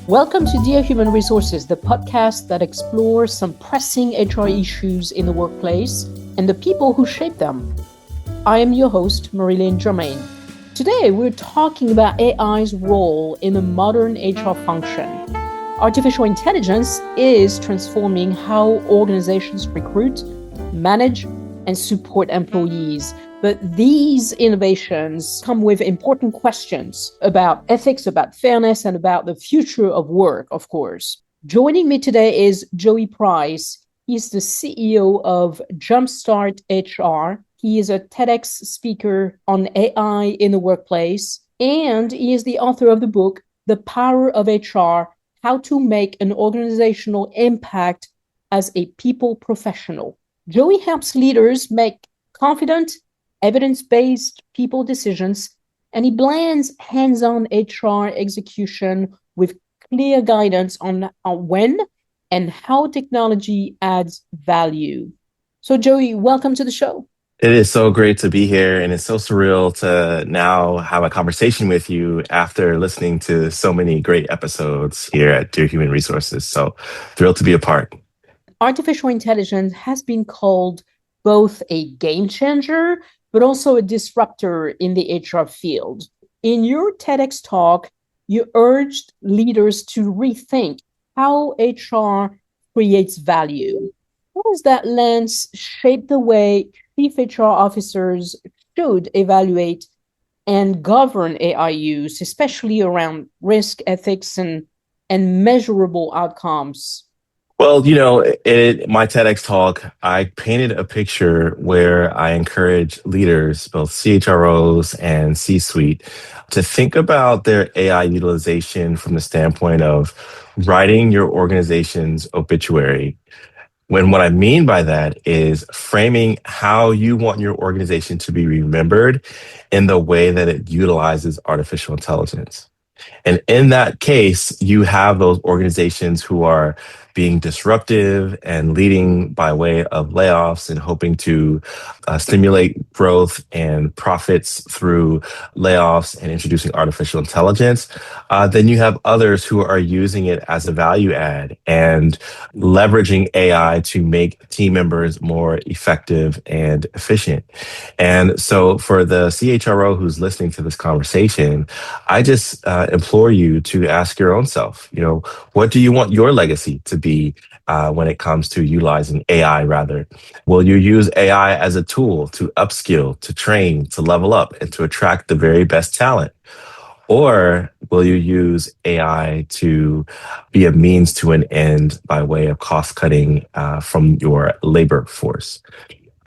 Welcome to Dear Human Resources, the podcast that explores some pressing HR issues in the workplace and the people who shape them. I am your host, Marilyn Germain. Today, we're talking about AI's role in a modern HR function. Artificial intelligence is transforming how organizations recruit, manage, and support employees. But these innovations come with important questions about ethics, about fairness, and about the future of work, of course. Joining me today is Joey Price. He's the CEO of Jumpstart HR. He is a TEDx speaker on AI in the workplace, and he is the author of the book, The Power of HR: How to Make an Organizational Impact as a People Professional. Joey helps leaders make confident, evidence-based people decisions, and he blends hands-on HR execution with clear guidance on when and how technology adds value. So Joey, welcome to the show. It is so great to be here, and it's so surreal to now have a conversation with you after listening to so many great episodes here at Dear Human Resources. So thrilled to be a part. Artificial intelligence has been called both a game changer, but also a disruptor in the HR field. In your TEDx talk, you urged leaders to rethink how HR creates value. How does that lens shape the way chief HR officers should evaluate and govern AI use, especially around risk, ethics, and measurable outcomes? Well, in my TEDx talk, I painted a picture where I encourage leaders, both CHROs and C-suite, to think about their AI utilization from the standpoint of writing your organization's obituary. What I mean by that is framing how you want your organization to be remembered in the way that it utilizes artificial intelligence. And in that case, you have those organizations who are being disruptive and leading by way of layoffs and hoping to stimulate growth and profits through layoffs and introducing artificial intelligence. Then you have others who are using it as a value add and leveraging AI to make team members more effective and efficient. And so for the CHRO who's listening to this conversation, I just implore you to ask your own self, what do you want your legacy to be when it comes to utilizing AI, rather? Will you use AI as a tool to upskill, to train, to level up, and to attract the very best talent? Or will you use AI to be a means to an end by way of cost cutting from your labor force?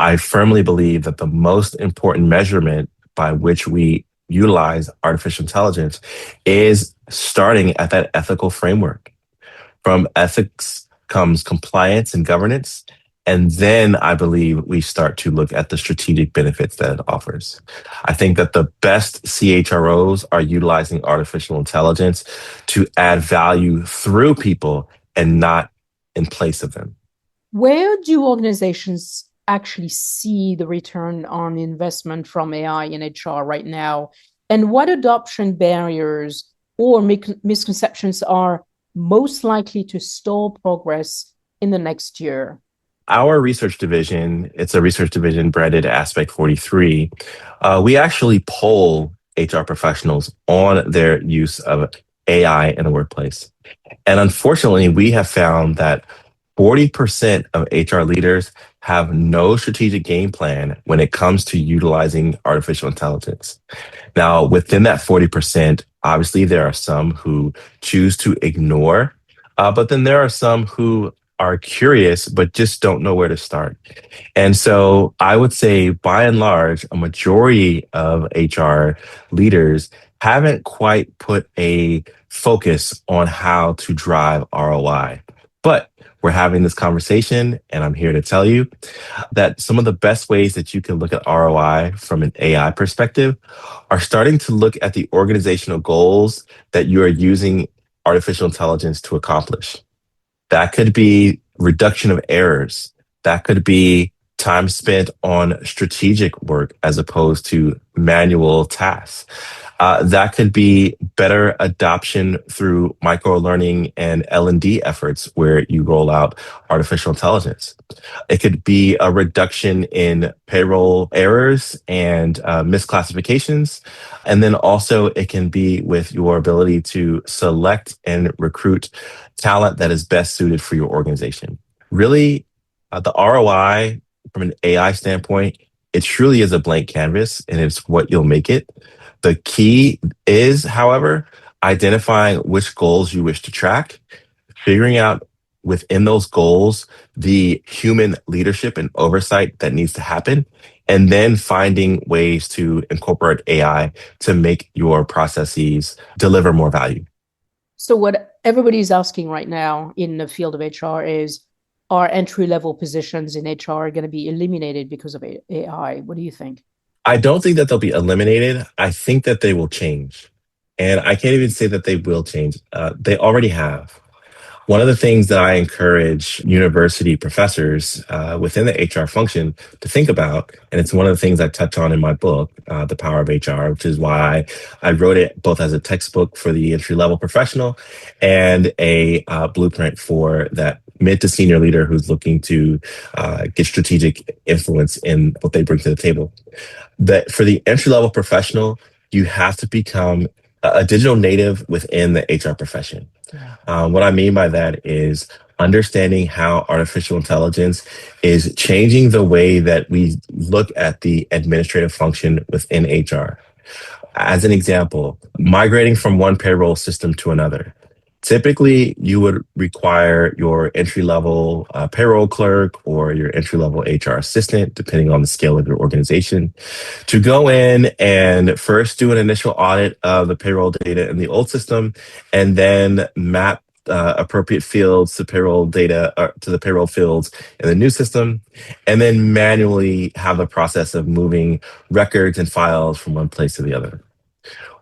I firmly believe that the most important measurement by which we utilize artificial intelligence is starting at that ethical framework. From ethics comes compliance and governance. And then I believe we start to look at the strategic benefits that it offers. I think that the best CHROs are utilizing artificial intelligence to add value through people and not in place of them. Where do organizations actually see the return on investment from AI in HR right now? And what adoption barriers or misconceptions are most likely to stall progress in the next year? Our research division, it's a research division branded Aspect 43. We actually poll HR professionals on their use of AI in the workplace. And unfortunately, we have found that 40% of HR leaders have no strategic game plan when it comes to utilizing artificial intelligence. Now, within that 40%, obviously, there are some who choose to ignore, but then there are some who are curious, but just don't know where to start. And so I would say, by and large, a majority of HR leaders haven't quite put a focus on how to drive ROI. But we're having this conversation, and I'm here to tell you that some of the best ways that you can look at ROI from an AI perspective are starting to look at the organizational goals that you are using artificial intelligence to accomplish. That could be reduction of errors. That could be time spent on strategic work as opposed to manual tasks. That could be better adoption through micro learning and L&D efforts where you roll out artificial intelligence. It could be a reduction in payroll errors and misclassifications. And then also it can be with your ability to select and recruit talent that is best suited for your organization. Really, the ROI from an AI standpoint, it truly is a blank canvas and it's what you'll make it. The key is, however, identifying which goals you wish to track, figuring out within those goals the human leadership and oversight that needs to happen, and then finding ways to incorporate AI to make your processes deliver more value. So what everybody's asking right now in the field of HR is, are entry-level positions in HR going to be eliminated because of AI? What do you think? I don't think that they'll be eliminated. I think that they will change. And I can't even say that they will change. They already have. One of the things that I encourage university professors within the HR function to think about, and it's one of the things I touch on in my book, The Power of HR, which is why I wrote it both as a textbook for the entry level professional and a blueprint for that mid to senior leader who's looking to get strategic influence in what they bring to the table. That for the entry level professional, you have to become a digital native within the HR profession. What I mean by that is understanding how artificial intelligence is changing the way that we look at the administrative function within HR. As an example, migrating from one payroll system to another. Typically, you would require your entry level payroll clerk or your entry level HR assistant, depending on the scale of your organization, to go in and first do an initial audit of the payroll data in the old system and then map appropriate fields to payroll data to the payroll fields in the new system, and then manually have the process of moving records and files from one place to the other.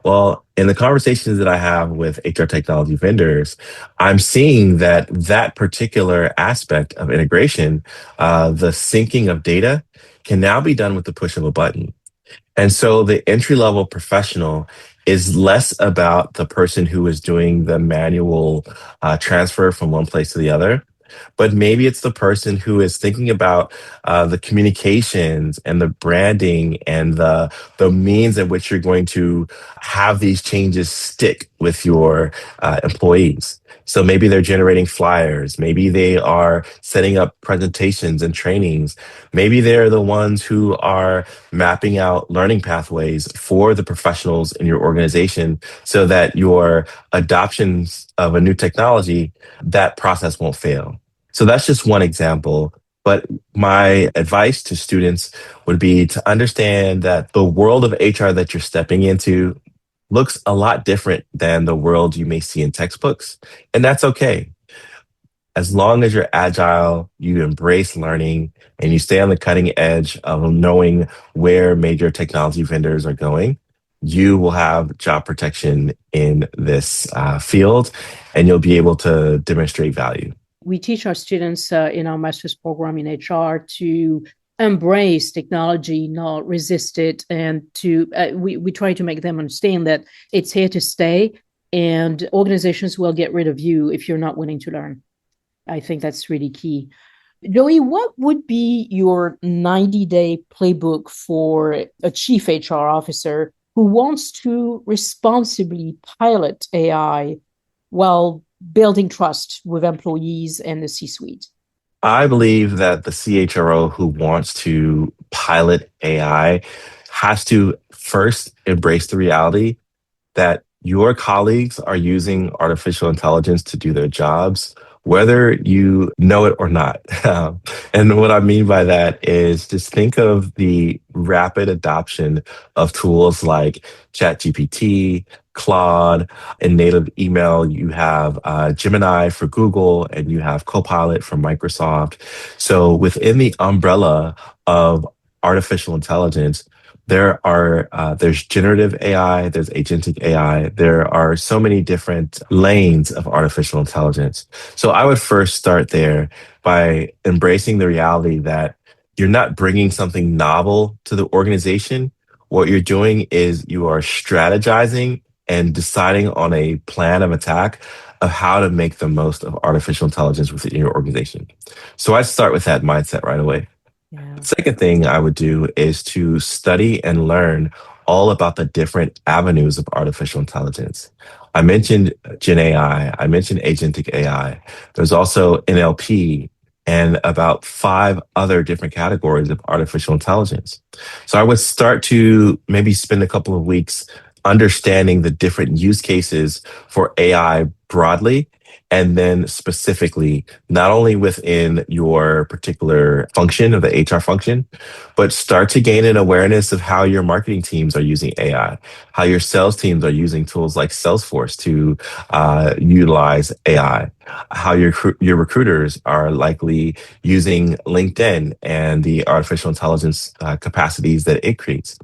Well, in the conversations that I have with HR technology vendors, I'm seeing that that particular aspect of integration, the syncing of data, can now be done with the push of a button. And so the entry level professional is less about the person who is doing the manual transfer from one place to the other, but maybe it's the person who is thinking about the communications and the branding and the means in which you're going to have these changes stick with your employees. So maybe they're generating flyers. Maybe they are setting up presentations and trainings. Maybe they're the ones who are mapping out learning pathways for the professionals in your organization so that your adoptions of a new technology, that process won't fail. So that's just one example. But my advice to students would be to understand that the world of HR that you're stepping into looks a lot different than the world you may see in textbooks. And that's okay. As long as you're agile, you embrace learning, and you stay on the cutting edge of knowing where major technology vendors are going, you will have job protection in this field, and you'll be able to demonstrate value. We teach our students in our master's program in HR to embrace technology, not resist it, and to we try to make them understand that it's here to stay, and organizations will get rid of you if you're not willing to learn. I think that's really key. Joey, what would be your 90-day playbook for a chief HR officer who wants to responsibly pilot AI while building trust with employees and the C-suite? I believe that the CHRO who wants to pilot AI has to first embrace the reality that your colleagues are using artificial intelligence to do their jobs, whether you know it or not. And what I mean by that is just think of the rapid adoption of tools like ChatGPT, Claude. In native email, you have Gemini for Google and you have Copilot from Microsoft. So within the umbrella of artificial intelligence, there's generative AI, there's agentic AI. There are so many different lanes of artificial intelligence. So I would first start there by embracing the reality that you're not bringing something novel to the organization. What you're doing is you are strategizing and deciding on a plan of attack of how to make the most of artificial intelligence within your organization. So I start with that mindset right away. Yeah. The second thing I would do is to study and learn all about the different avenues of artificial intelligence. I mentioned Gen AI, I mentioned agentic AI. There's also NLP and about five other different categories of artificial intelligence. So I would start to maybe spend a couple of weeks understanding the different use cases for AI broadly and then specifically, not only within your particular function of the HR function, but start to gain an awareness of how your marketing teams are using AI, how your sales teams are using tools like Salesforce to utilize AI, how your recruiters are likely using LinkedIn and the artificial intelligence capacities that it creates.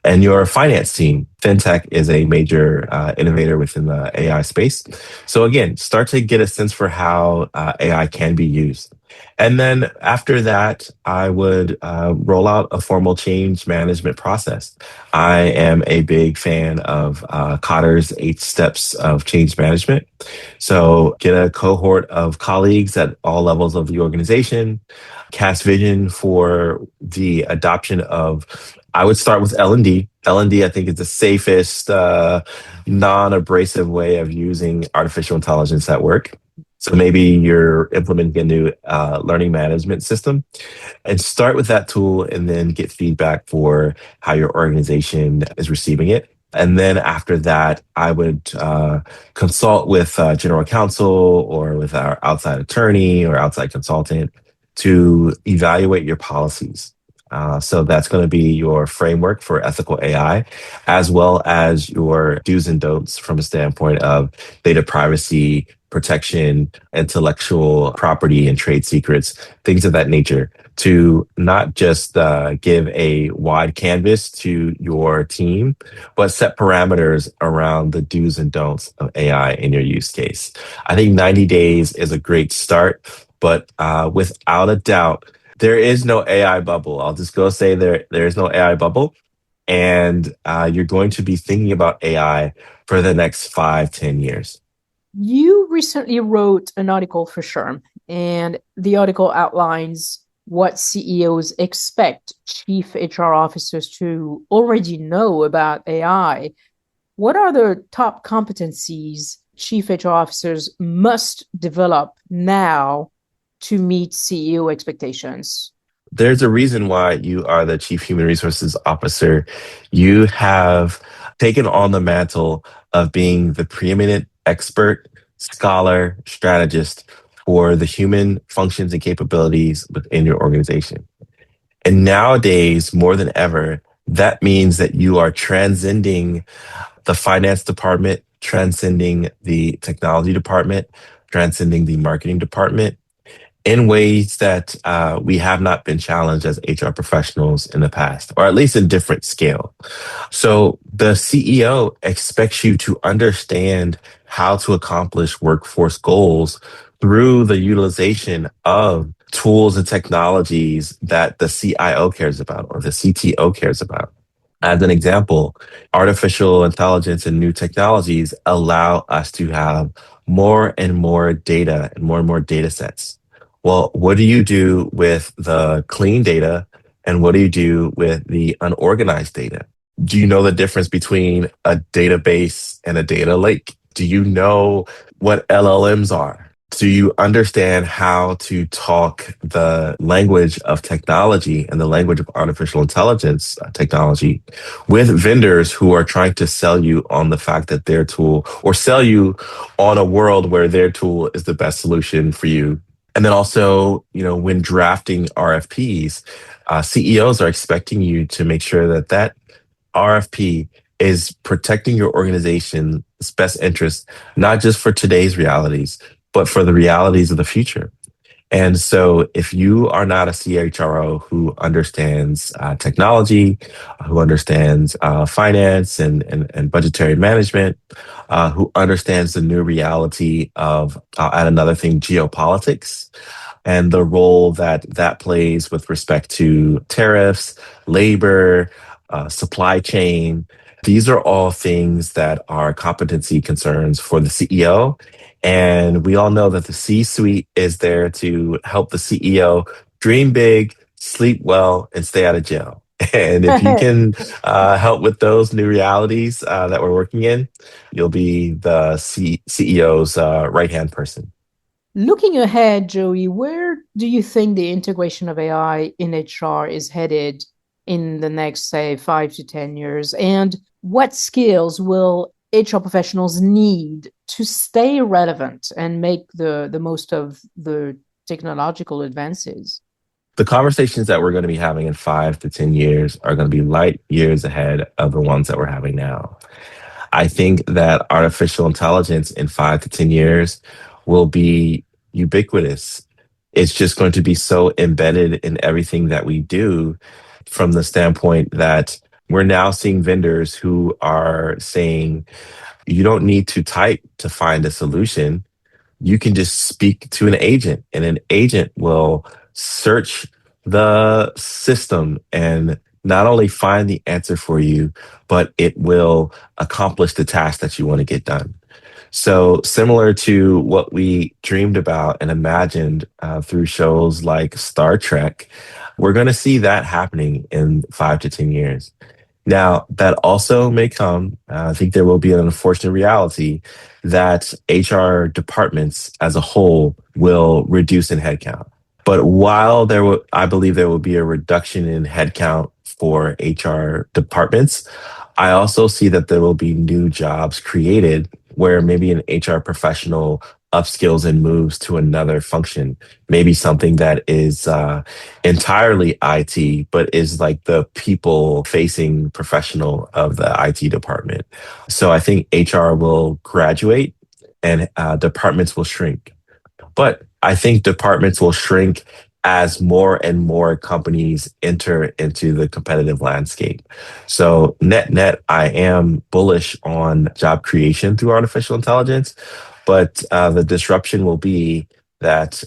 And your finance team, fintech is a major innovator within the AI space. So again, start to get a sense for how AI can be used. And then after that, I would roll out a formal change management process. I am a big fan of Kotter's 8 steps of change management. So get a cohort of colleagues at all levels of the organization, cast vision for the adoption of, I would start with L&D. L&D, I think, is the safest, non-abrasive way of using artificial intelligence at work. So maybe you're implementing a new learning management system and start with that tool and then get feedback for how your organization is receiving it. And then after that, I would consult with general counsel or with our outside attorney or outside consultant to evaluate your policies. So that's going to be your framework for ethical AI, as well as your do's and don'ts from a standpoint of data privacy, protection, intellectual property, and trade secrets, things of that nature, to not just give a wide canvas to your team, but set parameters around the do's and don'ts of AI in your use case. I think 90 days is a great start, but without a doubt, there is no AI bubble. I'll just go say there is no AI bubble. And you're going to be thinking about AI for the next 5, 10 years. You recently wrote an article for SHRM, and the article outlines what CEOs expect chief HR officers to already know about AI. What are the top competencies chief HR officers must develop now to meet CEO expectations? There's a reason why you are the chief human resources officer. You have taken on the mantle of being the preeminent expert, scholar, strategist for the human functions and capabilities within your organization. And nowadays, more than ever, that means that you are transcending the finance department, transcending the technology department, transcending the marketing department in ways that we have not been challenged as HR professionals in the past, or at least in different scale. So the CEO expects you to understand how to accomplish workforce goals through the utilization of tools and technologies that the CIO cares about or the CTO cares about. As an example, artificial intelligence and new technologies allow us to have more and more data and more data sets. Well, what do you do with the clean data and what do you do with the unorganized data? Do you know the difference between a database and a data lake? Do you know what LLMs are? Do you understand how to talk the language of technology and the language of artificial intelligence technology with vendors who are trying to sell you on the fact that their tool, or sell you on a world where their tool is the best solution for you? And then also, when drafting RFPs, CEOs are expecting you to make sure that that RFP is protecting your organization's best interest, not just for today's realities, but for the realities of the future. And so if you are not a CHRO who understands technology, who understands finance and budgetary management, who understands the new reality of, I'll add another thing, geopolitics, and the role that that plays with respect to tariffs, labor, supply chain. These are all things that are competency concerns for the CEO. And we all know that the C suite is there to help the CEO dream big, sleep well, and stay out of jail. And if you can help with those new realities that we're working in, you'll be the CEO's right hand person. Looking ahead, Joey, where do you think the integration of AI in HR is headed in the next, say, 5 to 10 years? And what skills will HR professionals need to stay relevant and make the most of the technological advances? The conversations that we're going to be having in 5 to 10 years are going to be light years ahead of the ones that we're having now. I think that artificial intelligence in 5 to 10 years will be ubiquitous. It's just going to be so embedded in everything that we do, from the standpoint that we're now seeing vendors who are saying, you don't need to type to find a solution. You can just speak to an agent, and an agent will search the system and not only find the answer for you, but it will accomplish the task that you want to get done. So, similar to what we dreamed about and imagined through shows like Star Trek, we're going to see that happening in 5 to 10 years. Now, that also may come, I think there will be an unfortunate reality that HR departments as a whole will reduce in headcount. But while I believe there will be a reduction in headcount for HR departments, I also see that there will be new jobs created where maybe an HR professional upskills and moves to another function, maybe something that is entirely IT, but is like the people facing professional of the IT department. So I think HR will graduate and departments will shrink. But I think departments will shrink as more and more companies enter into the competitive landscape. So net, I am bullish on job creation through artificial intelligence, but the disruption will be that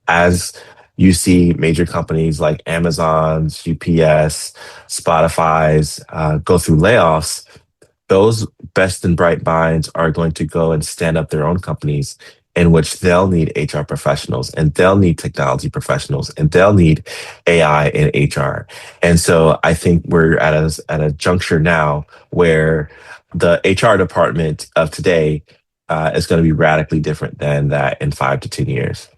as you see major companies like Amazon's, UPS, Spotify's go through layoffs, those best and bright minds are going to go and stand up their own companies in which they'll need HR professionals and they'll need technology professionals and they'll need AI in HR. And so I think we're at a juncture now where the HR department of today is going to be radically different than that in 5 to 10 years.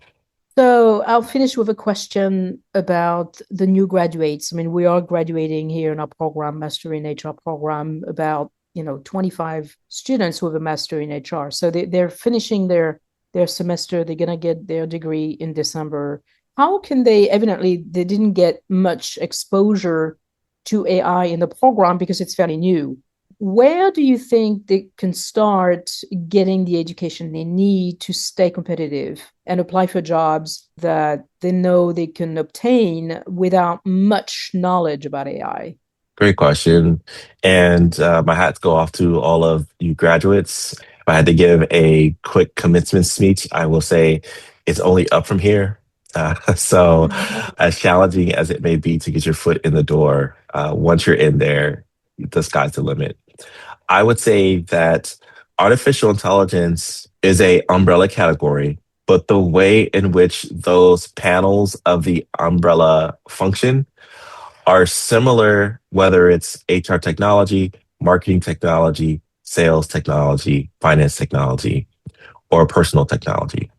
So I'll finish with a question about the new graduates. I mean, we are graduating here in our program, Master in HR program, about 25 students with a Master in HR. So they're finishing their semester. They're going to get their degree in December. How can evidently, they didn't get much exposure to AI in the program because it's fairly new. Where do you think they can start getting the education they need to stay competitive and apply for jobs that they know they can obtain without much knowledge about AI? Great question. And my hats go off to all of you graduates. If I had to give a quick commencement speech, I will say it's only up from here. So, as challenging as it may be to get your foot in the door, once you're in there, the sky's the limit. I would say that artificial intelligence is a umbrella category, but the way in which those panels of the umbrella function are similar, whether it's HR technology, marketing technology, sales technology, finance technology, or personal technology.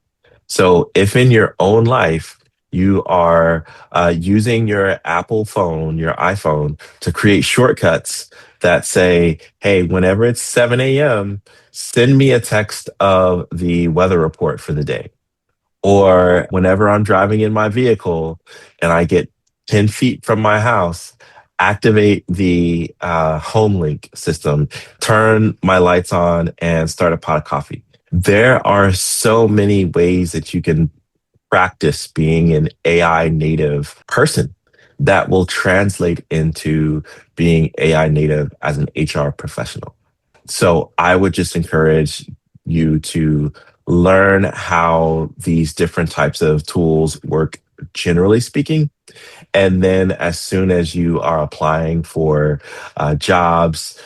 So if in your own life, you are using your Apple phone, your iPhone, to create shortcuts that say, hey, whenever it's 7 a.m., send me a text of the weather report for the day. Or whenever I'm driving in my vehicle and I get 10 feet from my house, activate the home link system, turn my lights on, and start a pot of coffee. There are so many ways that you can practice being an AI native person that will translate into being AI native as an HR professional. So I would just encourage you to learn how these different types of tools work, generally speaking, And then as soon as you are applying for jobs,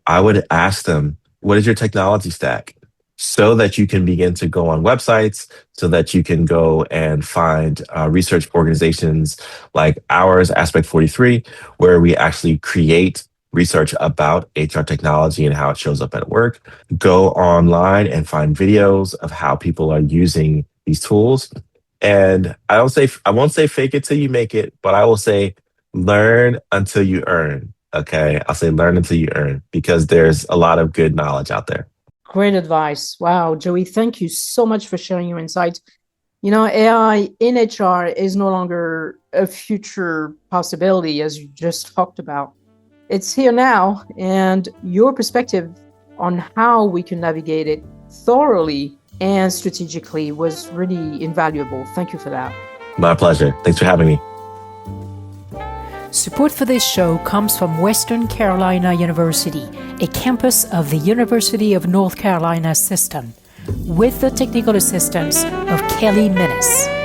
I would ask them, what is your technology stack? So that you can begin to go on websites, so that you can go and find research organizations like ours, Aspect 43, where we actually create research about HR technology and how it shows up at work. Go online and find videos of how people are using these tools. And I won't say fake it till you make it, but I will say learn until you earn. Okay. I'll say learn until you earn because there's a lot of good knowledge out there. Great advice. Wow, Joey, thank you so much for sharing your insights. AI in HR is no longer a future possibility, as you just talked about. It's here now, and your perspective on how we can navigate it thoroughly and strategically was really invaluable. Thank you for that. My pleasure. Thanks for having me. Support for this show comes from Western Carolina University, a campus of the University of North Carolina system, with the technical assistance of Kelly Minnis.